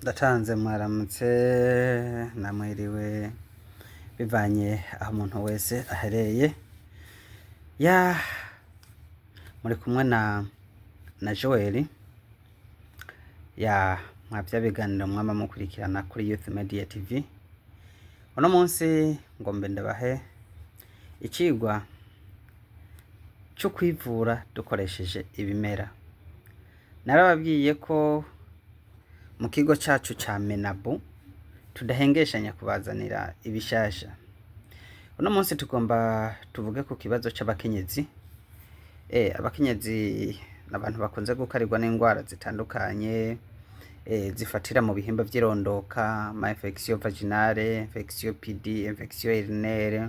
Ndatanze mwaramutse namwiriwe bivanye aho umuntu wese ahereye muri kumwe na Joel mwavya biganiro mwama mukurikirana kuri Youth Media TV. Uno munsi ngombe ndabahe icigwa cyo kwivura dukoresheje ibimera. Narababwiye ko mu kigo cacu ca Menabu tudahengeshanya kubazanira ibishasha. Uno munsi tugomba tuvuge ku kibazo c'abakenyezi. Abakenyezi n'abantu bakunze gukarirwa n'indwara zitandukanye zifatira mu bihimba vy'irondoka, ma infection vaginale, infection PD, infection urinaire.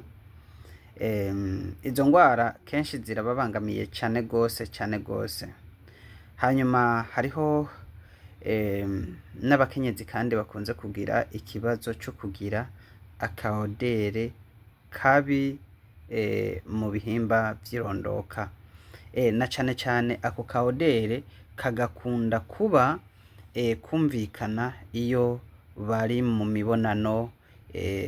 Izo ndwara kenshi zirababangamiye cane gose. Hanyuma hariho n'abakenyezi kandi bakunze kugira ikibazo cyo kugira akaodere kabi mu bihimba vy'irondoka, na cane ako kaodere kagakunda kuba kumvikana iyo bari mu mibonano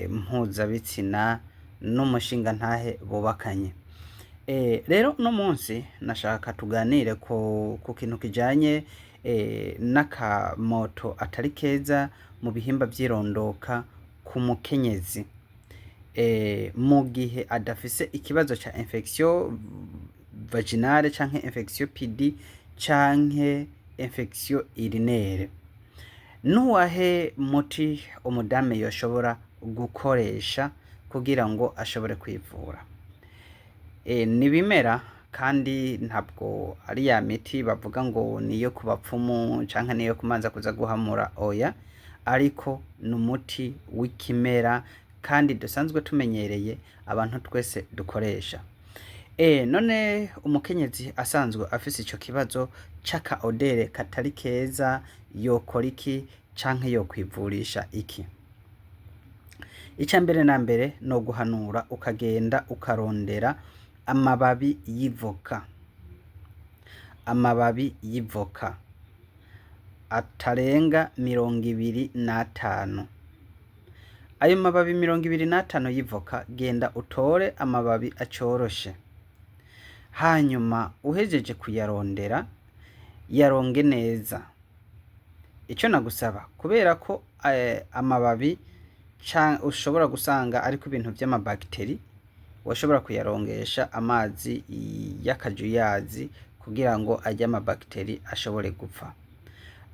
mpuzabitsina n'umushinga ntahe bubakanye. Rero uno munsi nashaka tuganire ku kintu kijanye n'akamoto atari keza mu bihimba vy'irondoka ku mukenyezi mu gihe adafise ikibazo ca infection vaginale canke infection PD canke infection urinaire. Nuwahe muti umudame yoshobora gukoresha kugira ngo ashobore kwivura? Ni bimera kandi ntabwo ari ya miti bavuga ngo niyo ku bapfumu canke niyo kumanza kuza guhamura, oya, ariko n'umuti w'ikimera kandi dusanzwe tumenyereye abantu twese dukoresha. None umukenyezi asanzwe afise ico kibazo c'akaodere katari keza yokora iki canke yokwivurisha iki? Ica mbere na mbere no guhanura ukagenda ukarondera amababi y'ivoka atarenga 25. Ayo mababi 25 y'ivoka genda utore amababi acoroshe, hanyuma uhejeje kuyarondera yaronge neza. Ico nagusaba, kubera ko amababi ushobora gusanga ariko ibintu vy'amabacteri, washobora kuyarongesha amazi y'akajuyazi kugira ngo ajye amabacteri ashobore gupfa.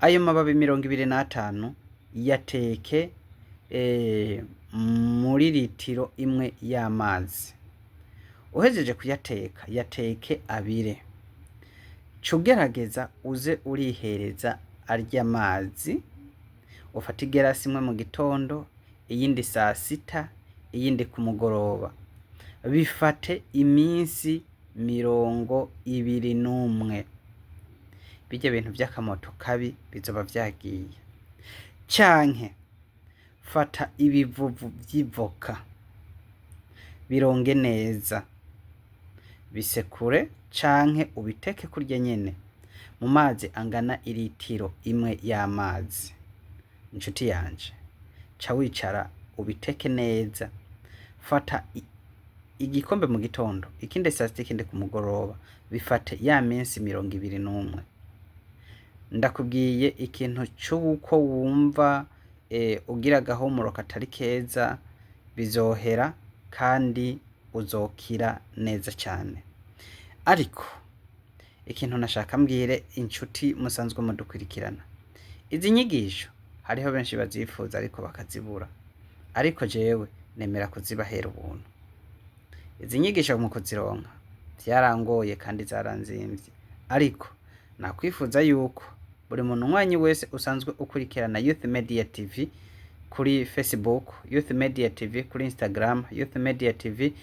Ayo mababi 25 yateke muri litiro imwe y'amazi. Uhejeje kuyateka yateke abire, cugerageza uze urihereza arya mazi. Ufata igerasi imwe mu gitondo, iyindi saa sita, iyindi ku mugoroba. Bifate iminsi 21. Bijya bintu vy'akamoto kabi bizoba vyagiye. Canke fata ibivuvu vy'ivoka bironge neza, bisekure canke ubiteke kurya nyene mu mazi angana ilitiro imwe y'amazi. Inshuti yanje, ca wicara ubiteke neza. Fata igikombe mu gitondo, ikindi saa sita, ikindi ku mugoroba. Bifate ya minsi 21. Ndakubwiye ikintu c'uko wumva ugira agahumuro katari keza bizohera kandi uzokira neza cyane. Ariko ikintu nashaka mbwire inshuti musanzwe mudukurikirana, izi nyigisho hariho benshi bazifuza ariko bakazibura, ariko jewe nemera kuzibahera ubuntu. Izi nyigisho mu kuzironka vyarangoye kandi zaranzimvye, ariko nakwifuza yuko buri muntu mwanyi wese usanzwe ukurikirana Youth Media TV kuri Facebook, Youth Media TV kuri Instagram, Youth Media TV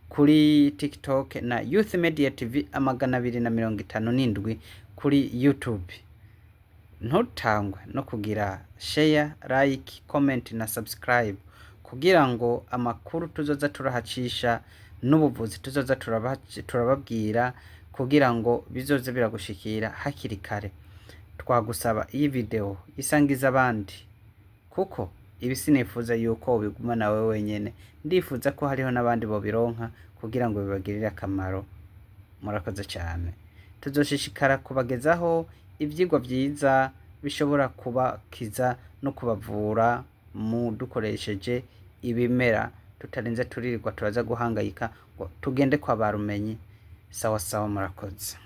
kuri TikTok na Youth Media TV 257 kuri YouTube. Ntutangwe no kugira share, like, comment na subscribe kugira ngo amakuru tuzoza turahacisha n'ubuvuzi tuzoza turababwira kugira ngo bizoze biragushikira hakiri kare. Twagusaba iyi video isangiza abandi kuko ibi sinifuza yuko ubigumana wewe wenyene, ndifuza ko hariho n'abandi bobironka kugira ngo bibagirire akamaro. Murakoze cyane. Tuzoshishikara kubagezaho ivyigwa vyiza bishobora kubakiza no kubavura dukoresheje ibimera, tutarinze turirirwa turaza guhangayika ngo tugende kwa barumenyi. Sawa sawa, murakoze.